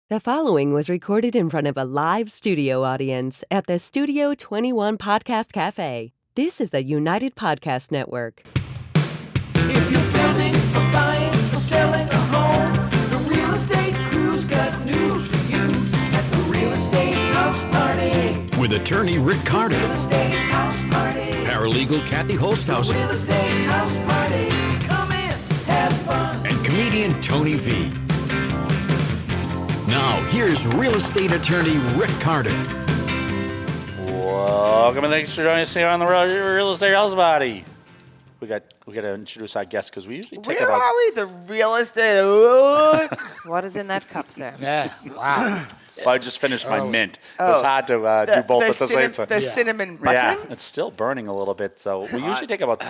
The following was recorded in front of a live studio audience at the Studio 21 Podcast Café. This is the United Podcast Network. If you're building or buying or selling a home, the Real Estate Crew's got news for you at the Real Estate House Party. With attorney Rick Carter, Real Estate House Party. paralegal Kathy Holtshouser, Real Estate House Party. Come in, have fun. and comedian Tony V. Now, here's real estate attorney Rick Carter. Welcome and thanks for joining us here on the Real Estate House Party. We got to introduce our guests because we usually take Where about. are we? The real estate. What is in that cup, sir? Yeah. Wow. Well, I just finished my mint. It's hard to do both at the same time. The cinnamon button. Yeah, it's still burning a little bit. So we usually take about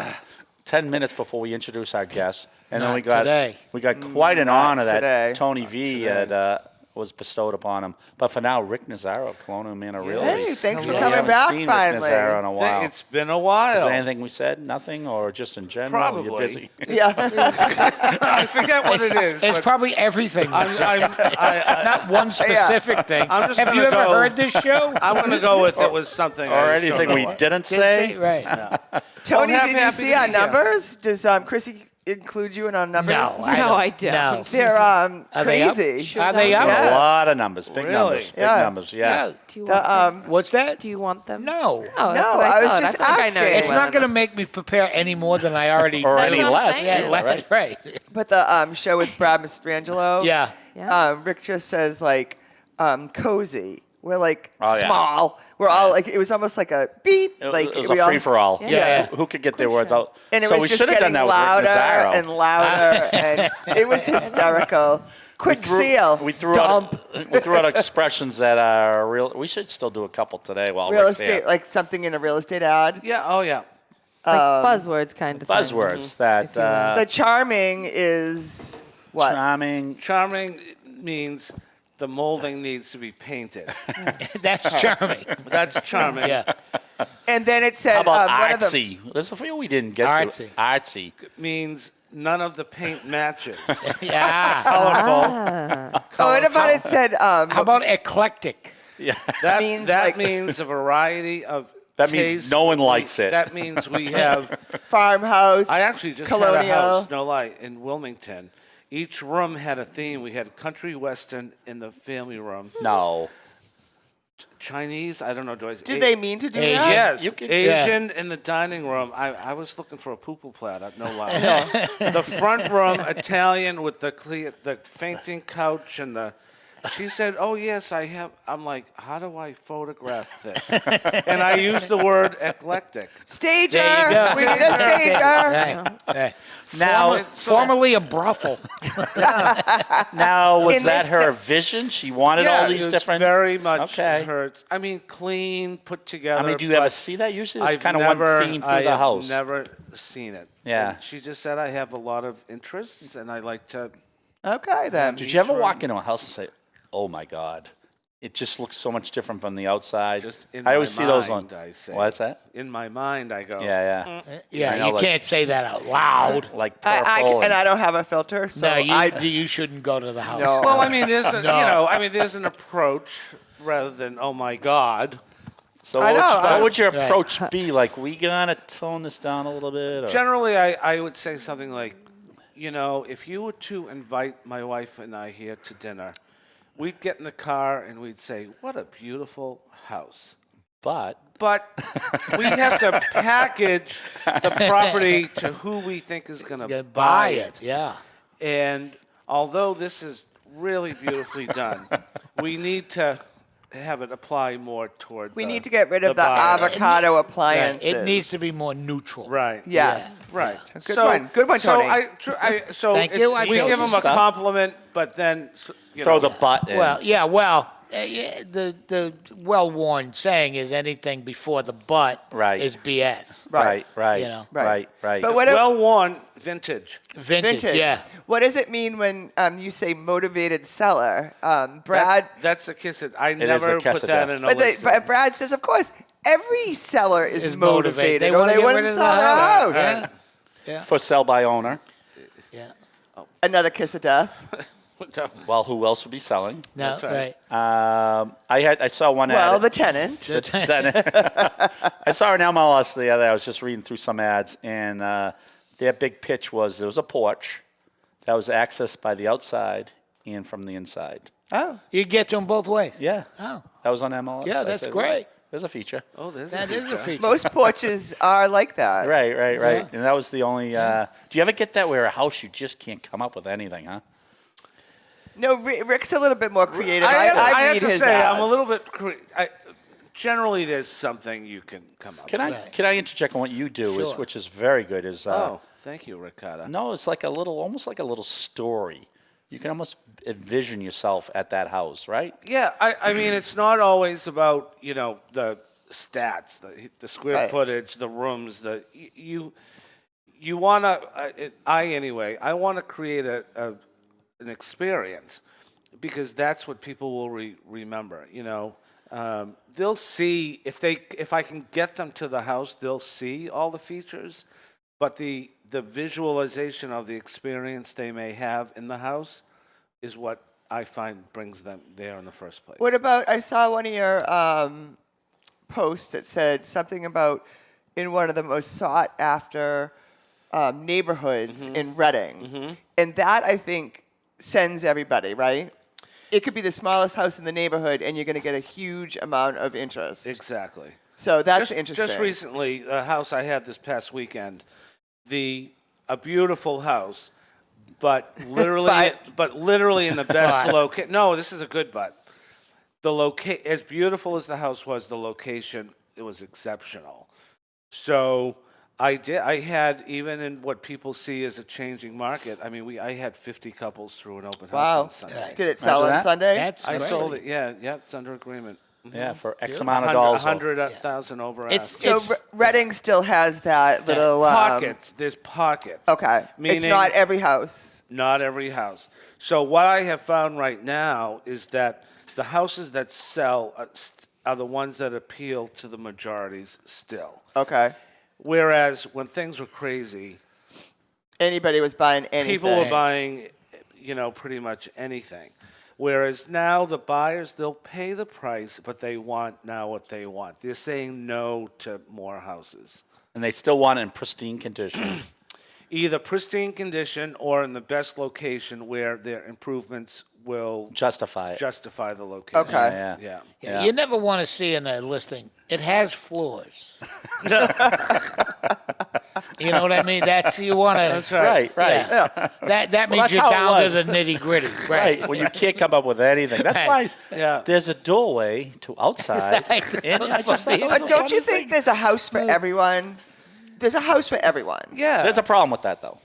10 minutes before we introduce our guests, and then we got quite an honor today. that Tony V had. Was bestowed upon him. But for now, Rick Nazzaro, Colonial Manor Realty. Hey, thanks for We coming haven't back seen finally. Rick Nazzaro in a while. It's been a while. Is there anything we said? Nothing? Or just in general? Probably. You're busy? Yeah. I forget what it is. It's but probably everything. Not one specific thing. I'm just Have you gonna ever go- heard this show? I'm going to go with it was something. Or I just anything don't we know what. didn't say? Right. Tony, Well, did you happy see to our be here. numbers? Does Chrissy include you in our numbers? No, I don't. No. They're Are they up? crazy. Are they up? Yeah. A lot of numbers. Big Really? numbers. Big Yeah. numbers. Yeah. Do you want them? What's that? Do you want them? No. Oh, that's No, what I was thought. just feel like I know asking. you It's well not going to enough. make me prepare any more than I already Or That's any what I'm less. saying. Yeah, right. But the show with Brad Mastrangelo. Yeah. Yeah. Rick just says like cozy. We're like Oh, yeah. small. We're all like it was almost like a beep. Like it was we a all- free for all. Yeah. Who could get their words out? And it so was we just should have done getting that with Rick louder Nazzaro. and louder, and it was hysterical. Quick seal. We threw dump. out expressions that are real. We should still do a couple today while Real Rick's estate, here. like something in a real estate ad. Yeah. Oh, yeah. Like buzzwords kind of thing. Buzzwords that The charming is what? charming. Charming means the molding needs to be painted. That's charming. That's charming. Yeah. And then it said How about one of them. artsy? There's a few we didn't get Artsy. to. Artsy. Means none of the paint matches. Yeah. Colorful. Oh, what about it said? How about eclectic? Yeah. That means that like- means a variety of. That means taste. no one likes it. That means we have. farmhouse? I actually just Colonial. had a house, no lie, in Wilmington. Each room had a theme. We had country western in the family room. No. Chinese, I don't know. Did they mean to do Asian. that? Yes, You could- Asian in the dining room. I was looking for a poo-poo platter, no lie. The front room, Italian with the fainting couch and the... She said, "Oh yes, I have." I'm like, "How do I photograph this?" And I used the word eclectic. Stager. There you go. We need a stager. Right. Now, Formerly a brothel. now was In that this- her vision? She wanted Yeah, all these it was different. very much Okay. hurts. I mean, clean, put together. I mean, do you ever see that? Usually, it's I've kind of one never- theme through I the have house. Never seen it. Yeah. And she just said I have a lot of interests, and I like to. Okay then. Did you ever walk into a house and say, "Oh my God, it just looks so much different from the outside"? Just in I always my see those on. mind, I say. What's that? In my mind, I go. Yeah, Yeah, I know, you like- can't say that out loud. like purple. And I don't have a filter, so No, I you shouldn't go to the house. no. Well, I mean, there's there's an approach rather than "Oh my God." So I what, know, what I- would your Right. approach be? Like, we gonna tone this down a little bit? Or? Generally, I would say something like, if you were to invite my wife and I here to dinner, we'd get in the car and we'd say, "What a beautiful house." But But we have to package the property to who we think is going You to buy it. Yeah. And although this is really beautifully done, we need to have it apply more toward we need to get rid of the buyer. avocado Right. appliances. It needs to be more neutral. Right. Yes. Right. Good one. Good one, Tony. So Thank it's- you. I we feel give them a stuff. compliment, but then throw the butt in. Well, yeah, the well-worn saying is anything before the butt Right. is BS. right, right, You know. right. But what well-worn vintage. Vintage, yeah. What does it mean when you say motivated seller? Brad, That's a kiss. I is never a kiss put of that death. in a but, list. but Brad says, of course, every seller is Is motivated, They or wanna they get wouldn't rid of sell the their house. house. Yeah. For sell by owner. Yeah. Another kiss of death. Well, who else would be selling? No, That's right. I saw one ad. Well, the tenant. I saw an MLS the other day. I was just reading through some ads, and their big pitch was there was a porch that was accessed by the outside and from the inside. Oh. You get to them both ways. Yeah. Oh. That was on MLS. Yeah, I that's said, great. There's a feature. Oh, That is a feature. Most porches are like that. Right. Yeah. And that was the only. Do you ever get that where a house you just can't come up with anything, huh? No, Rick's a little bit more creative. I have read to his say, ads. I'm a little bit. Generally, there's something you can come up Can with. I interject on what you do, Sure. which is very good? Is Thank you, Ricotta. no, it's like almost like a little story. You can almost envision yourself at that house, right? Yeah, I mean, it's not always about the stats, the square Right. footage, the rooms. You want to. I want to create an experience because that's what people will remember. They'll see if I can get them to the house, they'll see all the features, but the visualization of the experience they may have in the house is what I find brings them there in the first place. What about, I saw one of your posts that said something about in one of the most sought after neighborhoods in Reading. And that, I think, sends everybody, right? It could be the smallest house in the neighborhood and you're going to get a huge amount of interest. Exactly. So that's interesting. Just recently, a house I had this past weekend, a beautiful house, but literally in the best location. No, this is a good but. As beautiful as the house was, the location, it was exceptional. So I had, even in what people see as a changing market, I mean, I had 50 couples through an open house on Sunday. Did it sell on that. Sunday? That's I great. sold it, yeah, it's under agreement. Yeah, for X amount of dollars. 100,000 over ask. So Reading still has that little... Pockets. There's pockets. Okay. It's Meaning- not every house. Not every house. So what I have found right now is that the houses that sell are the ones that appeal to the majorities still. Okay. Whereas when things were crazy, Anybody was buying anything. people were buying, pretty much anything. Whereas now the buyers, they'll pay the price, but they want now what they want. They're saying no to more houses. And they still want it in pristine condition. Either pristine condition or in the best location where their improvements will Justify it. justify the location. Okay. Yeah. Yeah. You never want to see in a listing, it has floors. You know what I mean? You want to. That's right. Right. Yeah. That means that's you're how it down to was. the nitty gritty. Right. When you can't come up with anything. That's Right. why Yeah. there's a doorway to outside. And I just thought that was the Don't you funniest think thing. there's a house for everyone? There's a house for everyone. Yeah. There's a problem with that, though.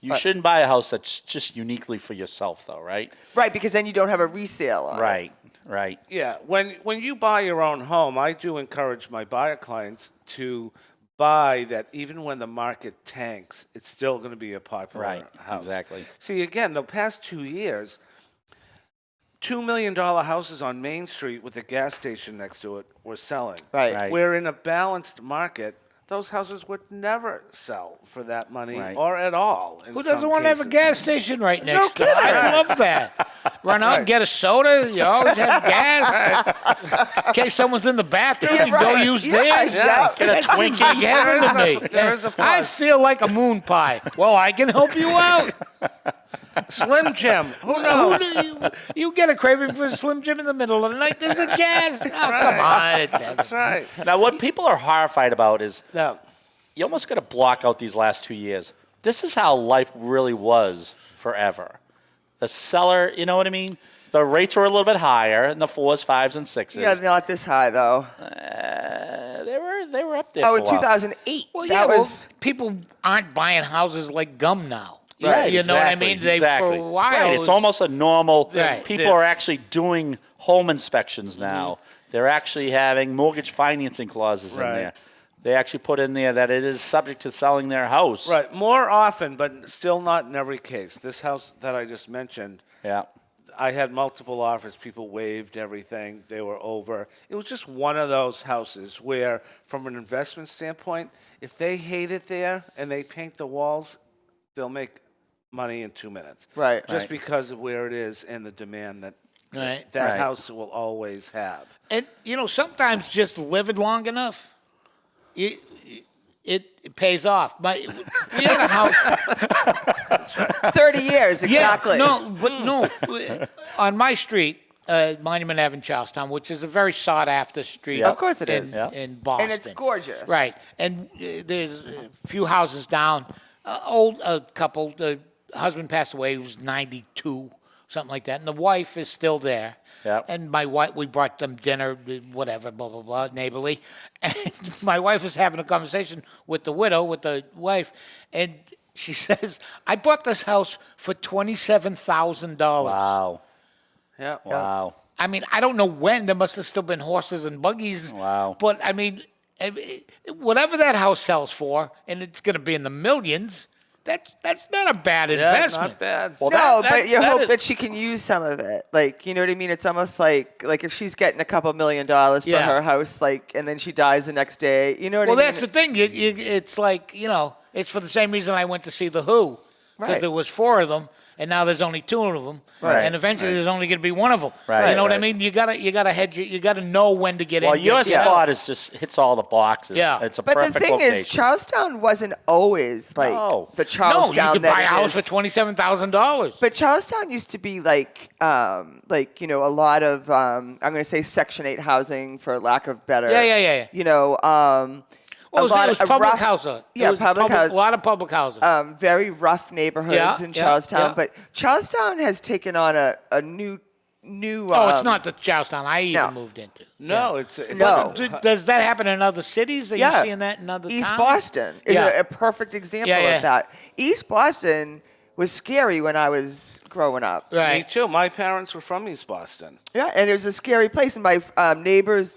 You shouldn't buy a house that's just uniquely for yourself, though, right? Right, because then you don't have a resale on it. Right. Yeah. When you buy your own home, I do encourage my buyer clients to buy that even when the market tanks, it's still going to be a popular Right, house. exactly. See, again, the past 2 years, $2 million houses on Main Street with a gas station next to it were selling. Right. Where in a balanced market, those houses would never sell for that money Right. or at all. Who doesn't want to have a gas station right No next to it? I love that. Run out and get a soda. You always have gas. In case someone's in the bathroom, Yeah, you go right. use Yeah, theirs. yeah. Get a That seems Twinkie. like heaven to me. There is a I plus. feel like a moon pie. Well, I can help you out. Slim Jim. Who knows? You get a craving for a Slim Jim in the middle of the night. There's a gas. Oh, come on. It's heaven. That's right. Now, what people are horrified about is Now, you almost got to block out these last 2 years. This is how life really was forever. The seller, you know what I mean? The rates were a little bit higher in the 4s, 5s, and 6s. Yeah, not this high though. They were up there. Oh, for in a while. 2008. Well, that yeah, was. people aren't buying houses like gum now. Right, You know what I exactly, mean? They, exactly. For a while. Right, it's almost a normal. Right. People are actually doing home inspections now. They're actually having mortgage financing clauses in Right. there. They actually put in there that it is subject to selling their house. right, more often, but still not in every case. This house that I just mentioned, Yeah. I had multiple offers. People waived everything. They were over. It was just one of those houses where, from an investment standpoint, if they hate it there and they paint the walls, they'll make money in 2 minutes. Right. Just Right. because of where it is and the demand that Right. that Right. house will always have. And sometimes just living long enough, it pays off. We had a house. 30 years, exactly. Yeah, no. On my street, Monument Ave in Charlestown, which is a very sought after street. Yeah. Of course it is. In Boston. And it's gorgeous. Right. And there's a few houses down. Old couple, the husband passed away, he was 92, something like that. And the wife is still there. Yep. And my wife, we brought them dinner, whatever, blah, blah, blah, neighborly. And my wife is having a conversation with the widow, with the wife. And she says, I bought this house for $27,000. Wow. Yeah. Wow. I mean, I don't know when. There must have still been horses and buggies. Wow. But, I mean, whatever that house sells for, and it's going to be in the millions, that's not a bad Yeah, investment. not bad. Well, No, that- but you that hope is- that she can use some of it. Like, you know what I mean? It's almost like if she's getting a couple $1 million for Yeah. her house, like, and then she dies the next day. You know what Well, I mean? that's the thing. It's like, it's for the same reason I went to see The Who. Because Right. there was 4 of them, and now there's only 2 of them. Right. And eventually there's only going to be 1 of them. Right, You know what I right. mean? You gotta hedge. You gotta know when to get Well, in. your get out. spot is just hits all the boxes. Yeah. It's a But perfect the thing location. is, Charlestown wasn't always like No. the No, Charlestown you could that buy a it house is. for $27,000. But Charlestown used to be like a lot of I'm going to say Section 8 housing, for lack of better. Yeah. You know, Well, a lot it was of public rough- housing. Yeah, public housing. A lot of public housing. Very rough neighborhoods Yeah, in yeah, Charlestown, yeah. but Charlestown has taken on a new. It's not the Charlestown I even no. moved into. No, it's No. Does that happen in other cities? Are Yeah. you seeing that in other East towns? Boston is Yeah. a perfect example Yeah, yeah. of that. East Boston was scary when I was growing up. Me Right. too. My parents were from East Boston. Yeah, and it was a scary place. And my neighbor's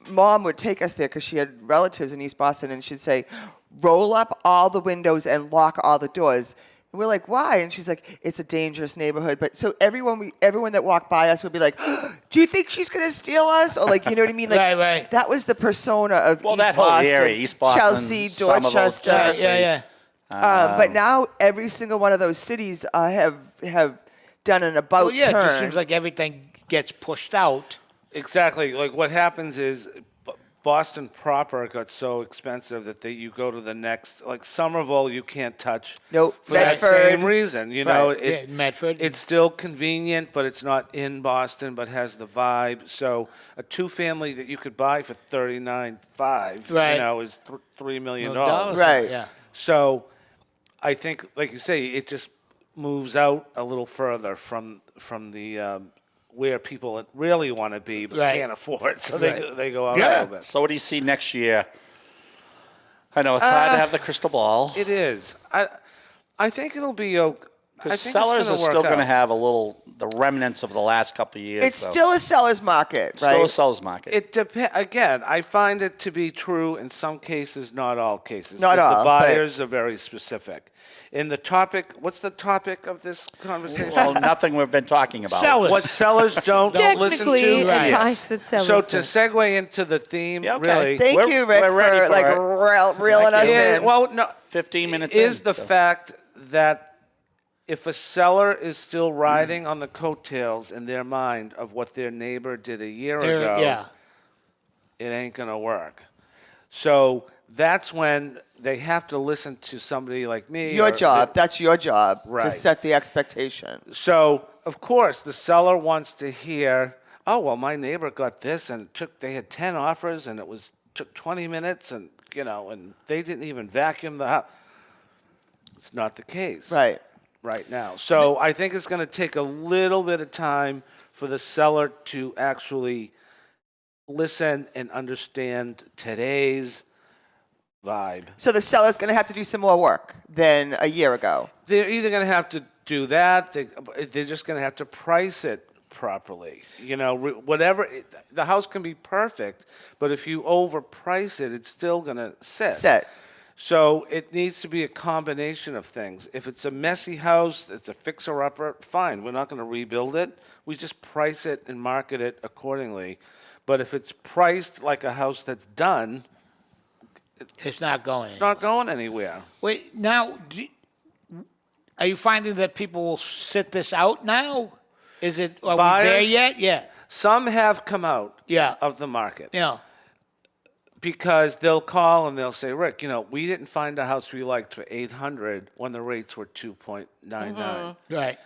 mom would take us there because she had relatives in East Boston, and she'd say, roll up all the windows and lock all the doors. And we're like, why? And she's like, it's a dangerous neighborhood. But so everyone that walked by us would be like, do you think she's gonna steal us? Or like, you know what I mean? Like, Right. that was the persona of Well, East that whole Boston, area, East Boston, Chelsea, Somerville, Dorchester. Chelsea. Yeah. But now every single one of those cities have done an about Well, yeah, turn. it just seems like everything gets pushed out. Exactly. Like what happens is Boston proper got so expensive that you go to the next, like Somerville, you can't touch. Nope. For that Medford. same reason, you know, Right. Yeah, Medford. It's still convenient, but it's not in Boston, but has the vibe. So a 2-family that you could buy for $39.5, Right. you know, is $3 million. Right. Yeah. So I think, like you say, it just moves out a little further from the where people really want to be but Right. can't afford, so Right. they go out a Yeah. little bit. So what do you see next year? I know it's hard to have the crystal ball. It is. I think it'll be okay. Because sellers are still going to have the remnants of the last couple of years. It's so. still a seller's market, right? Still a seller's market. It depends. Again, I find it to be true in some cases, not all cases. Not 'cause all, The but- buyers are very specific. In the topic, what's the topic of this conversation? well, nothing we've been talking about. Sellers. What sellers don't listen Technically, to. advice that sellers So to don't. segue into the theme, Yeah, okay. really. Thank We're- you, Rick, we're ready for for like it. reeling us Yeah, in. well, no. 15 minutes is in, the so. fact that if a seller is still riding on the coattails in their mind of what their neighbor did a year ago, Yeah. it ain't going to work. So that's when they have to listen to somebody like me. Your or job. That's your job to Right. set the expectation. So, of course, the seller wants to hear, oh, well, my neighbor got this, and they had 10 offers, and took 20 minutes, and, and they didn't even vacuum the house. It's not the case. Right now. So I think it's going to take a little bit of time for the seller to actually listen and understand today's vibe. So the seller's going to have to do some more work than a year ago. They're either going to have to do that, they're just going to have to price it properly. Whatever, the house can be perfect, but if you overprice it, it's still going to sit. So it needs to be a combination of things. If it's a messy house, it's a fixer-upper, fine. We're not going to rebuild it. We just price it and market it accordingly. But if it's priced like a house that's done, It's not going. it's not going anywhere. Wait, now, Are you finding that people will sit this out now? Are we there Buyers? yet? Yeah. Some have come out Yeah. of the market. Yeah. Because they'll call and they'll say, Rick, we didn't find a house we liked for $800 when the rates were 2.99. Right.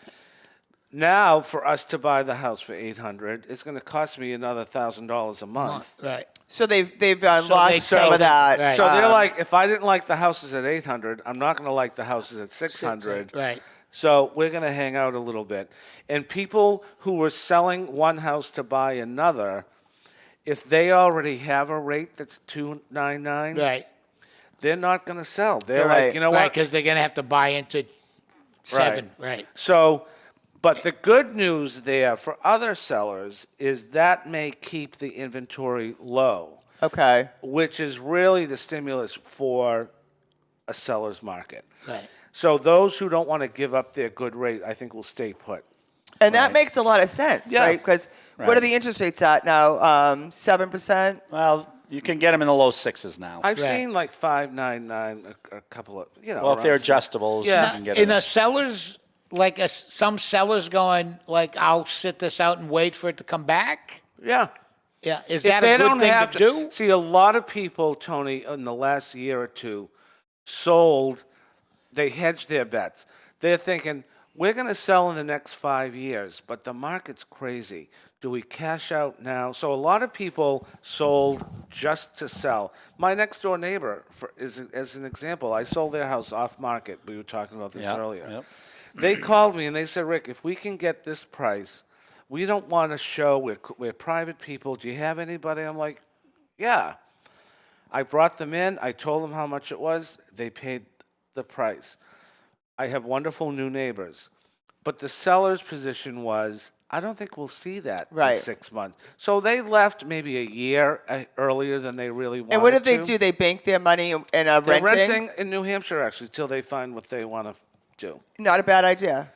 Now, for us to buy the house for $800, it's going to cost me another $1,000 a month. Right. So they've So lost they some of that. Right. So they're like, if I didn't like the houses at $800, I'm not going to like the houses at $600. Right. So we're going to hang out a little bit. And people who were selling one house to buy another, if they already have a rate that's $299, Right. they're not going to sell. They're Right. like, you know Right, what? because they're going to have to buy into 7. Right. So, but the good news there for other sellers is that may keep the inventory low, Okay. which is really the stimulus for a seller's market. Right. So those who don't want to give up their good rate, I think will stay put. And that makes a lot of sense, Yeah. right? Because what are Right. the interest rates at now? 7%? Well, you can get them in the low sixes now. I've Right. seen like 5.99, a couple of, Well, if they're around six. adjustables, Yeah. you can get In them. a seller's, some sellers going, like, I'll sit this out and wait for it to come back? Yeah. Yeah. Is If that they a good don't thing have to do? See, a lot of people, Tony, in the last year or two, sold. They hedged their bets. They're thinking, we're going to sell in the next 5 years, but the market's crazy. Do we cash out now? So a lot of people sold just to sell. My next door neighbor, as an example, I sold their house off market. We were talking about this Yep, earlier. yep. They called me and they said, Rick, if we can get this price, we don't want to show we're private people. Do you have anybody? I'm like, yeah. I brought them in. I told them how much it was. They paid the price. I have wonderful new neighbors. But the seller's position was, I don't think we'll see that Right. in 6 months. So they left maybe a year earlier than they really wanted to. And what did they do? They bank their money and are They're renting? renting in New Hampshire, actually, till they find what they want to do. Not a bad idea.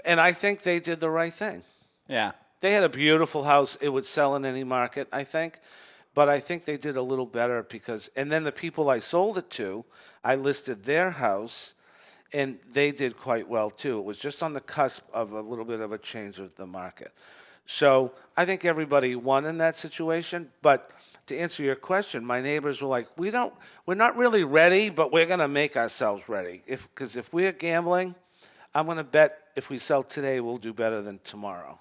And I think they did the right thing. Yeah. They had a beautiful house. It would sell in any market, I think. But I think they did a little better because, and then the people I sold it to, I listed their house, and they did quite well too. It was just on the cusp of a little bit of a change of the market. So I think everybody won in that situation. But to answer your question, my neighbors were like, we're not really ready, but we're going to make ourselves ready. Because if we're gambling, I'm going to bet if we sell today, we'll do better than tomorrow.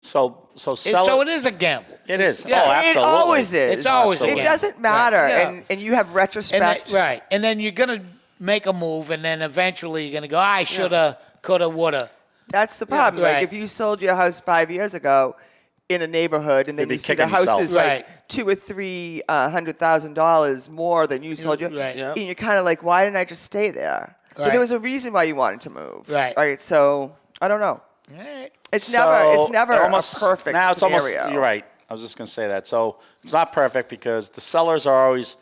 So So it is a gamble. It is. Yeah. Oh, absolutely. It always is. It's always a It gamble. doesn't matter. Yeah. And you have And retrospect. right. And then you're going to make a move, and then eventually you're going to go, I shoulda, coulda, woulda. That's the problem. right. Like if you sold your house 5 years ago in a neighborhood, and then You'd be you see the kicking house yourself. is like Right. $200,000 or $300,000 more than you sold your, Right. Yep. and you're kind of like, why didn't I just stay there? But Right. there was a reason why you wanted to move. Right. Right. So I don't know. All right. It's So never almost, a perfect now it's scenario. Almost, you're right. I was just going to say that. So it's not perfect because the sellers are always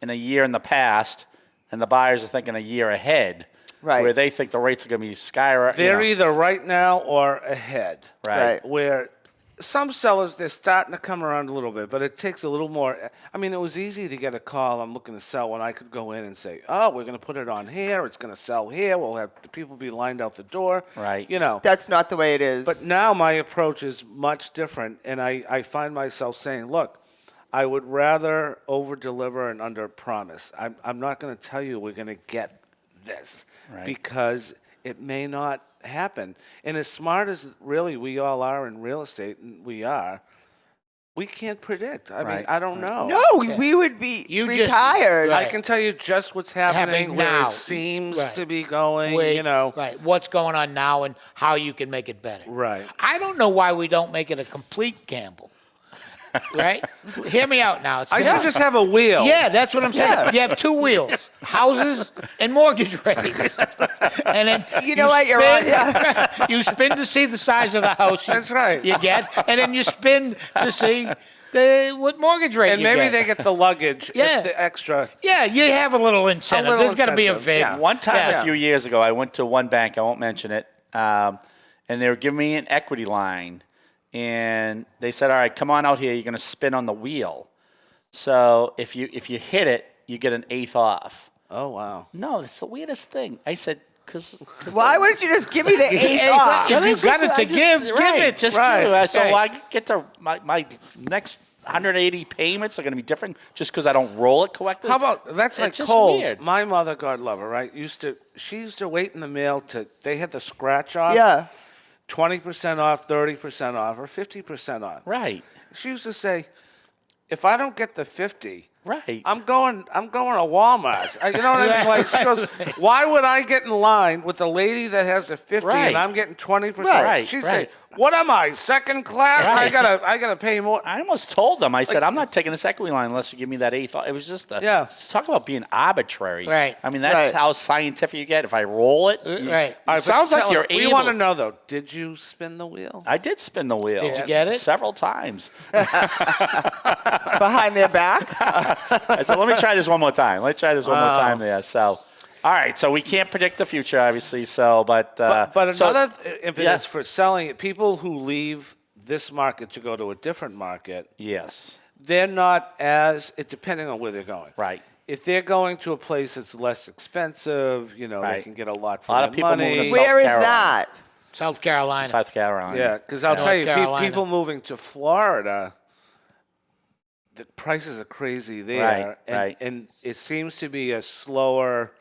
in a year in the past, and the buyers are thinking a year ahead, Right. where they think the rates are going to be skyrocketing. They're either right now or ahead. Right. Where some sellers, they're starting to come around a little bit, but it takes a little more. I mean, it was easy to get a call, I'm looking to sell, when I could go in and say, oh, we're going to put it on here, it's going to sell here, we'll have the people be lined out the door. Right. You know. That's not the way it is. But now my approach is much different, and I find myself saying, look, I would rather over-deliver and under-promise. I'm not going to tell you we're going to get this Right. because it may not happen. And as smart as really we all are in real estate, and we are, we can't predict. I mean, Right. I don't know. no, we would be You just- retired. right. I can tell you just what's happening where now. it seems Right. to be going, Wait, you know. Right. What's going on now and how you can make it better. Right. I don't know why we don't make it a complete gamble. Right? Hear me out now. It's I should just have a wheel. Yeah, that's what I'm saying. You have two wheels, houses and mortgage rates. And then You know what? You're right. spin- Yeah. You spin to see the size of the house. That's right. You get, and then you spin to see what mortgage rate And you maybe get. they get the luggage, Yeah. if the extra. Yeah, you have a little incentive. little There's got to be a incentive, vig. yeah. One time Yeah. a few years ago, I went to one bank, I won't mention it, and they were giving me an equity line. And they said, all right, come on out here. You're going to spin on the wheel. So if you hit it, you get an eighth off. Oh, wow. No, it's the weirdest thing. I said, Because Why wouldn't you just give me the eighth off? If you got it to give it. Just Right. give it. So Right. I get to my next 180 payments are going to be different just because I don't roll it correctly. How about that's like It's just Kohl's? weird. My mother, God love her, right? She used to wait in the mail they had the scratch off. Yeah. 20% off, 30% off, or 50% off. Right. She used to say, if I don't get the 50, Right. I'm going to Walmart. You know what I mean? Like she goes, why would I get in line with the lady that has the 50 Right. and I'm getting 20%? Right, She'd right. say, what am I, second class? Right. I gotta pay more. I almost told them. I said, I'm not taking this equity line unless you give me that eighth. It was just talk about being arbitrary. Right. I mean, that's Right. how scientific you get. If I roll it, Right. It sounds like you're We able. want to know though. Did you spin the wheel? I did spin the wheel. Did you get it? Several times. Behind their back. I said, let me try this one more time. Let's try this one more time there. So, all right. So we can't predict the future, obviously. So, but so- another impetus Yeah. for selling it, people who leave this market to go to a different market, yes, they're not as depending on where they're going. right. If they're going to a place that's less expensive, they Right. can get a lot for A lot their of people money. moving to Where is Carolina. that? South Carolina. South Carolina. Yeah, because I'll North tell you, Carolina. people moving to Florida, the prices are crazy there, Right, and, right. and it seems to be a slower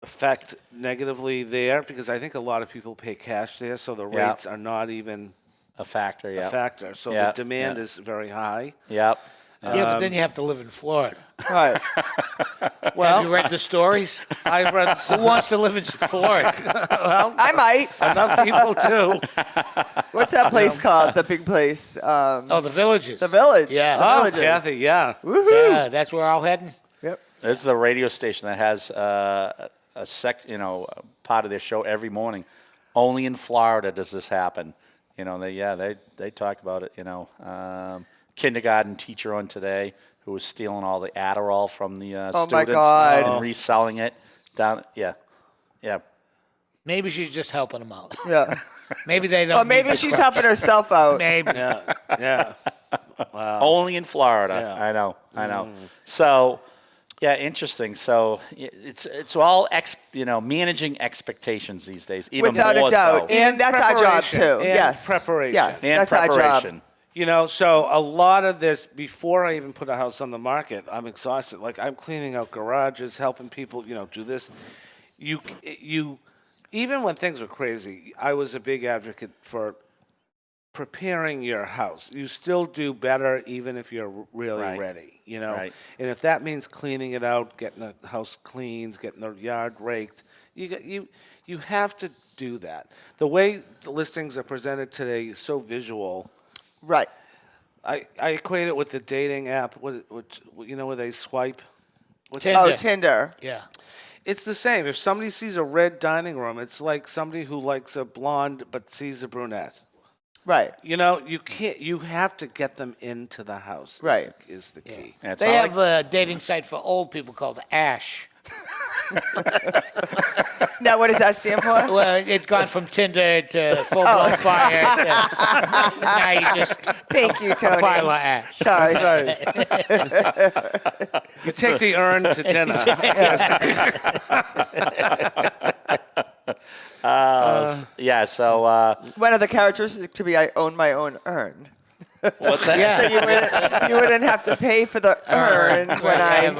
effect negatively there because I think a lot of people pay cash there, so the Yeah. rates are not even A factor. Yeah. a factor. So Yeah, the demand yeah. is very high. Yep. Yeah, but then you have to live in Florida. Right. Have you read the stories? I've read Who wants to live in Florida? I might. enough people too. What's that place called? The big place. Oh, the villages. The Village. Yeah. The Oh, Villages. Kathy, yeah. Yeah, that's where I'm heading. Yep. This is the radio station that has part of their show every morning. Only in Florida does this happen. They talk about it. Kindergarten teacher on today who was stealing all the Adderall from the Oh, my students God. and reselling it down. Yeah. Maybe she's just helping them out. Yeah. Maybe they don't. Or maybe need the she's crutch. helping herself out. Maybe. Yeah. Only in Florida. Yeah. I know. So, yeah, interesting. So it's all managing expectations these days, even Without more a doubt. so. And that's our job, preparation. too. And Yes. preparation. Yes. And that's our job. preparation. So a lot of this, before I even put a house on the market, I'm exhausted. Like I'm cleaning out garages, helping people, do this. You, even when things were crazy, I was a big advocate for preparing your house. You still do better even if you're really Right. ready, Right. And if that means cleaning it out, getting the house cleaned, getting the yard raked, you have to do that. The way the listings are presented today is so visual. Right. I equate it with the dating app, where they swipe. Tinder. Oh, Tinder. Yeah. It's the same. If somebody sees a red dining room, it's like somebody who likes a blonde but sees a brunette. Right. You can't. You have to get them into the house. Right. Is the key. Yeah, it's They not have a dating site for old people called Ash. Now, what does that stand for? Well, it's gone from Tinder to full-blown fire to now you just Thank you, a Tony. pile of ash. Sorry. You take the urn to dinner. Yeah. So One of the characteristics to be I own my own urn. what's that? So you wouldn't have to pay for the urn when I am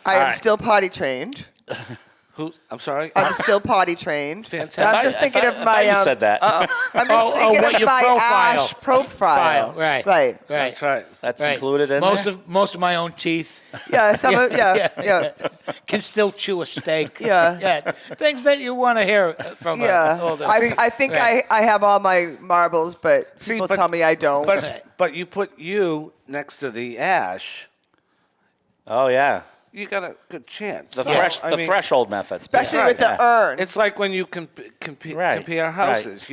right. still potty trained. I'm sorry. I'm still potty trained. Fantastic. I'm just thinking of I my. thought you said that. I'm just Oh, thinking what of your my profile. Ash profile. Right. Right. That's right. That's Right. included in most there? of my own teeth Yeah. Yeah. can still chew a steak. Yeah. Things that you want to hear from Yeah. older. I think Right. I have all my marbles, but people but- tell me I don't. But you put you next to the ash, Oh, yeah. you got a good chance. The So, threshold method. Especially Yeah. with the urn. It's like when you Right, compare houses,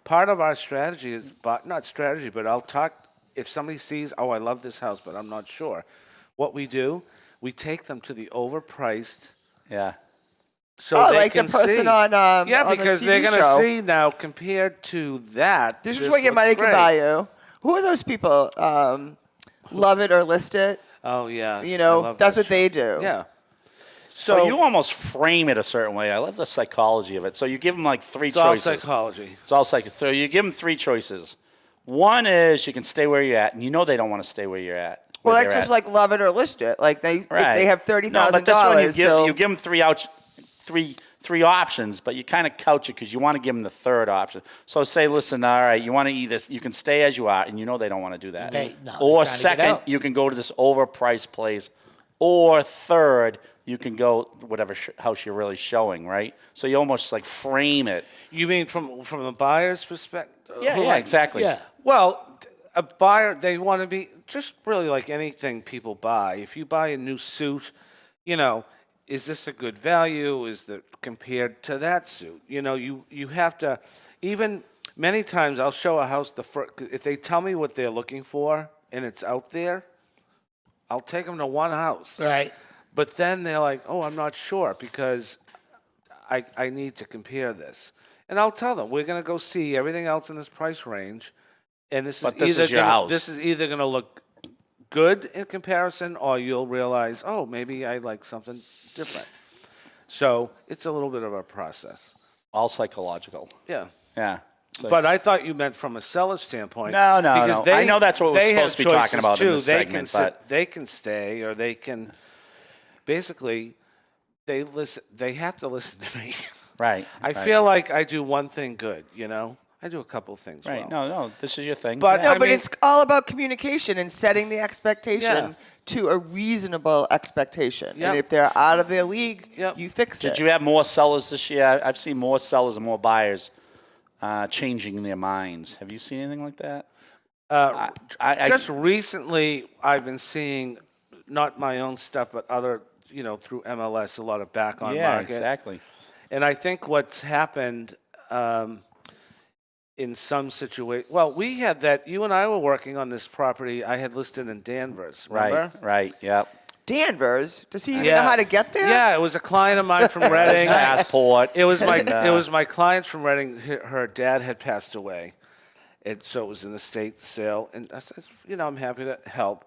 Part of our strategy is, not strategy, but I'll talk, if somebody sees, oh, I love this house, but I'm not sure. What we do, we take them to the overpriced, Yeah. so Oh, they like the can person see. on, yeah, on the because TV they're going show. to see now, compared to that. This is what your money can buy you. Who are those people? Love It or List It. Oh, yeah. You I know, love that's that what they do. show. Yeah. So you almost frame it a certain way. I love the psychology of it. So you give them like three It's all choices. psychology. It's all psychology. So you give them three choices. One is you can stay where you're at, and you know they don't want to stay where you're at. Well, where that's they're just at. like love it or list it. Like if Right. they have No, $30,000, but this one they'll you give them three options, but you kind of couch it because you want to give them the third option. So say, listen, all right, you want to eat this, you can stay as you are, and you know they don't want to do that. They're Or trying to get second, out. you can go to this overpriced place. Or third, you can go whatever house you're really showing, right? So you almost like frame it. You mean from the buyer's perspective? Yeah, exactly. Yeah. Well, a buyer, they want to be just really like anything people buy. If you buy a new suit, is this a good value? Is that compared to that suit? You have to, even many times I'll show a house, if they tell me what they're looking for and it's out there, I'll take them to one house. Right. But then they're like, oh, I'm not sure because I need to compare this. And I'll tell them, we're going to go see everything else in this price range. And this is your house. This is either going to look good in comparison or you'll realize, oh, maybe I like something different. So it's a little bit of a process. All psychological. Yeah. Yeah. So- But I thought you meant from a seller's standpoint. No. because I know that's what we're they supposed have to be talking choices about in too. this They segment, can but- they can stay or they can basically they listen. They have to listen to me. Right. I feel like I do one thing good. I do a couple of things Right. well. No. This is your thing. But No, I but mean- it's all about communication and setting the expectation Yeah. to a reasonable expectation. Yep. And if they're out of their league, Yep. you fix it. Did you have more sellers this year? I've seen more sellers and more buyers changing their minds. Have you seen anything like that? Just recently, I've been seeing not my own stuff, but other, through MLS, a lot of back on yeah, market. exactly. And I think what's happened in some situations, well, we had that, you and I were working on this property I had listed in Danvers, remember? Right. Yep. Danvers, does he even know how to get there? Yeah, it was a client of mine from Reading. Passport. It was my client from Reading. Her dad had passed away, and so it was an estate sale. And I said, I'm happy to help.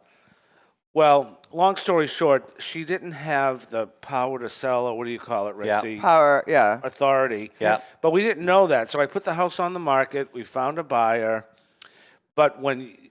Well, long story short, she didn't have the power to sell, or what do you call it, Rick? Yeah. The Power, yeah. authority. Yeah. But we didn't know that, so I put the house on the market. We found a buyer. But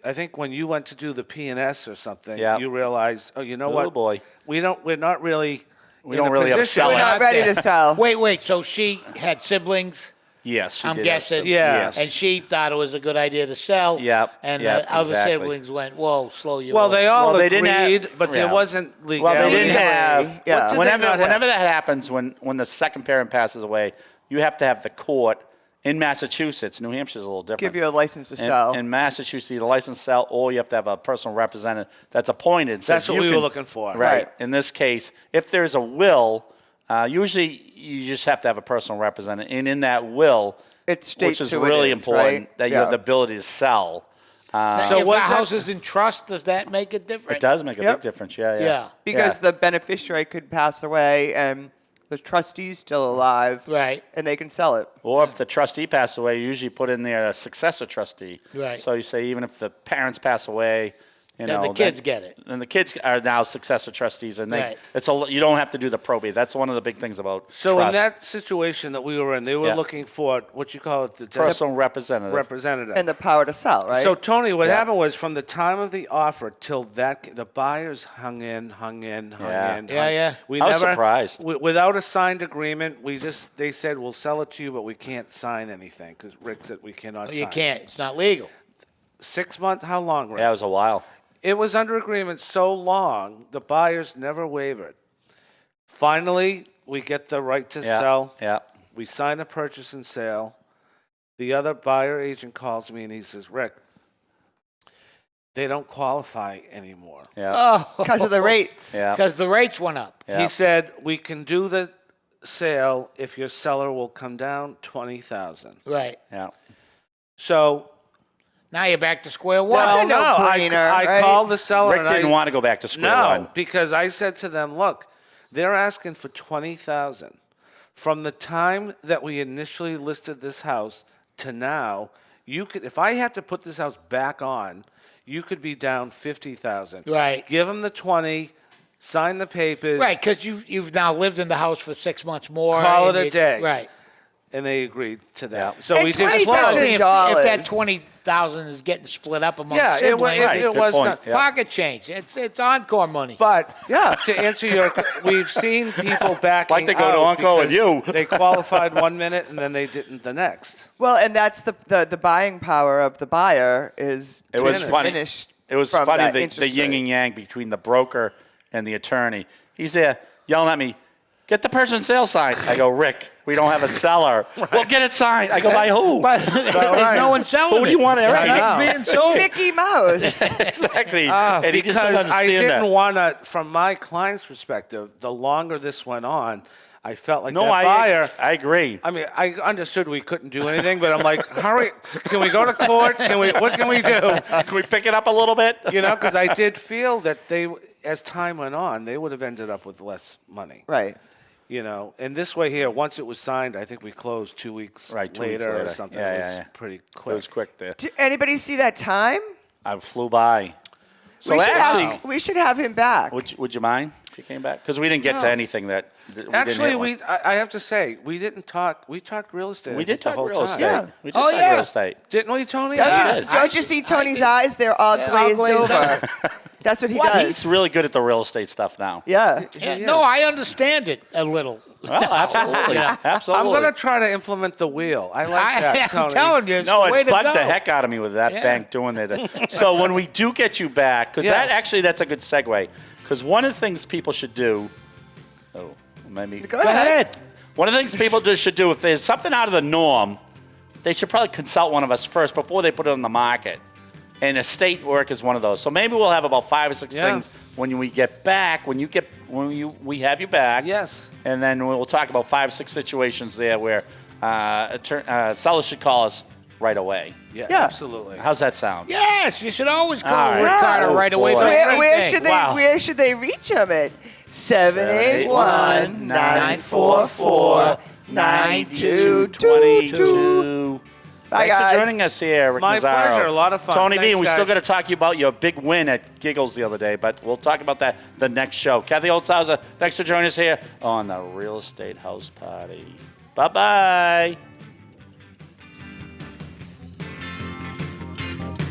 I think when you went to do the P&S or something, Yeah. you realized, oh, you know Oh, what? boy. We're not really. We don't really have a position. seller. We're not ready to sell. Wait. So she had siblings, Yes, she I'm did. guessing. Yeah. And she thought it was a good idea to sell. Yep, And yep, the other exactly. siblings went, whoa, slow your Well, roll. they all Well, they agreed, didn't have- but there yeah. wasn't legality. Well, they didn't Legally, have. yeah. What did they Whenever not have? whenever that happens, when the second parent passes away, you have to have the court in Massachusetts. New Hampshire's a little different. Give you a license to sell. In Massachusetts, either license to sell or you have to have a personal representative that's appointed. So That's what you we were can- looking for. Right. Right. In this case, if there's a will, usually you just have to have a personal representative. And in that will, It states which is who it really is, important, right? that you Yeah. have the ability to sell. Now, So if was a that- house is in trust, does that make it different? It does make a Yep. big difference. Yeah. Yeah. Because Yeah. the beneficiary could pass away and the trustee's still alive. Right. And they can sell it. Or if the trustee passed away, you usually put in there a successor trustee. Right. So you say even if the parents pass away, Then the kids get it. And the kids are now successor trustees, and Right. you don't have to do the probate. That's one of the big things about So trust. in that situation that we were in, they were Yeah. looking for what you call it, the Personal representative. representative. And the power to sell, right? So Tony, what Yeah. happened was from the time of the offer till the buyers hung in. Yeah. We I was never, surprised. Without a signed agreement, they said we'll sell it to you, but we can't sign anything because Rick said we cannot. You sign. can't. It's not legal. 6 months? How long, Rick? Yeah, it was a while. It was under agreement so long, the buyers never wavered. Finally, we get the right to Yeah. sell. Yeah. We sign a purchase and sale. The other buyer agent calls me and he says, Rick, they don't qualify anymore. Yeah. Because of the rates. Yeah. Because the rates went up. Yeah. He said, we can do the sale if your seller will come down $20,000. Right. Yeah. So, Now you're back to square one. That's a no, no-brainer, I right? called the seller Rick and didn't I, want to go back to square No, one. because I said to them, look, they're asking for $20,000. From the time that we initially listed this house to now, you could, if I had to put this house back on, you could be down $50,000. Right. Give them the 20, sign the papers. Right, because you've now lived in the house for 6 months more. Call and it a day. Right. And they agreed to that. Yeah. So And we did $20,000 close. Especially if that $20,000. 20,000 is getting split up among Yeah, it was, siblings. it Good was point. not. Yeah. Pocket change. It's encore money. But to answer your, we've seen people backing Like to go to out Encore with because you. They qualified 1 minute and then they didn't the next. Well, and that's the buying power of the buyer is It was funny. diminished. It was from funny that the interest yin rate. and yang between the broker and the attorney. He's there yelling at me, "Get the person sale signed." I go, "Rick, we don't have a seller." Well, get it signed. I go, "By who?" But there's no one selling Who do you want it? Right. It's being sold. Mickey Mouse. Exactly. And he just doesn't Because I understand didn't that. want to, from my client's perspective, the longer this went on, I felt like No, that buyer. I agree. I mean, I understood we couldn't do anything, but I'm like, hurry! Can we go to court? What can we do? Can we pick it up a little bit? You know, because I did feel that they, as time went on, they would have ended up with less money. Right. You know, and this way here, once it was signed, I think we closed 2 weeks, 2 weeks later or something. Yeah, it was yeah, yeah. pretty It quick. was quick there. Did anybody see that time? I flew by. So we should actually, we should have him back. would you mind if you came back? Because we didn't get to anything that. Actually, I have to say, we didn't talk. We talked real estate. We I did think, the talk whole real time. estate. Yeah. We did Oh, talk yeah. real estate. Didn't we, Tony? Don't you see Tony's eyes? They're all glazed glazed over. That's what he Well, does. he's really good at the real estate stuff now. Yeah. No, I understand it a little. Well, absolutely. I'm Absolutely. going to try to implement the wheel. I like that, Tony. I'm telling you, it's No, the way it to bugged go. the heck out of me with that bank doing it. So when we do get you back, because that's a good segue. Because one of the things people should do. Oh, maybe. Go ahead. One of the things people should do, if there's something out of the norm, they should probably consult one of us first before they put it on the market. And estate work is one of those. So maybe we'll have about 5 or 6 things when we get back. We have you back. Yes. And then we'll talk about 5 or 6 situations there where sellers should call us right away. Yeah, Yeah. absolutely. How's that sound? Yes, you should always call All right. Ricardo Yeah. right away. Oh, for boy. everything. Where should they reach him at? 781-944-9222. Bye, Thanks guys. for joining us here, Rick My Nazzaro. pleasure. A lot of fun. Tony B, Thanks, and we still guys. got to talk to you about your big win at Giggles the other day, but we'll talk about that the next show. Kathy Holtshouser, thanks for joining us here on the Real Estate House Party. Bye-bye.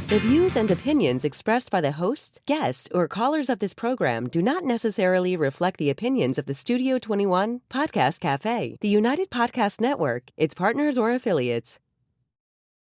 The views and opinions expressed by the hosts, guests, or callers of this program do not necessarily reflect the opinions of the Studio 21 Podcast Café, the United Podcast Network, its partners, or affiliates.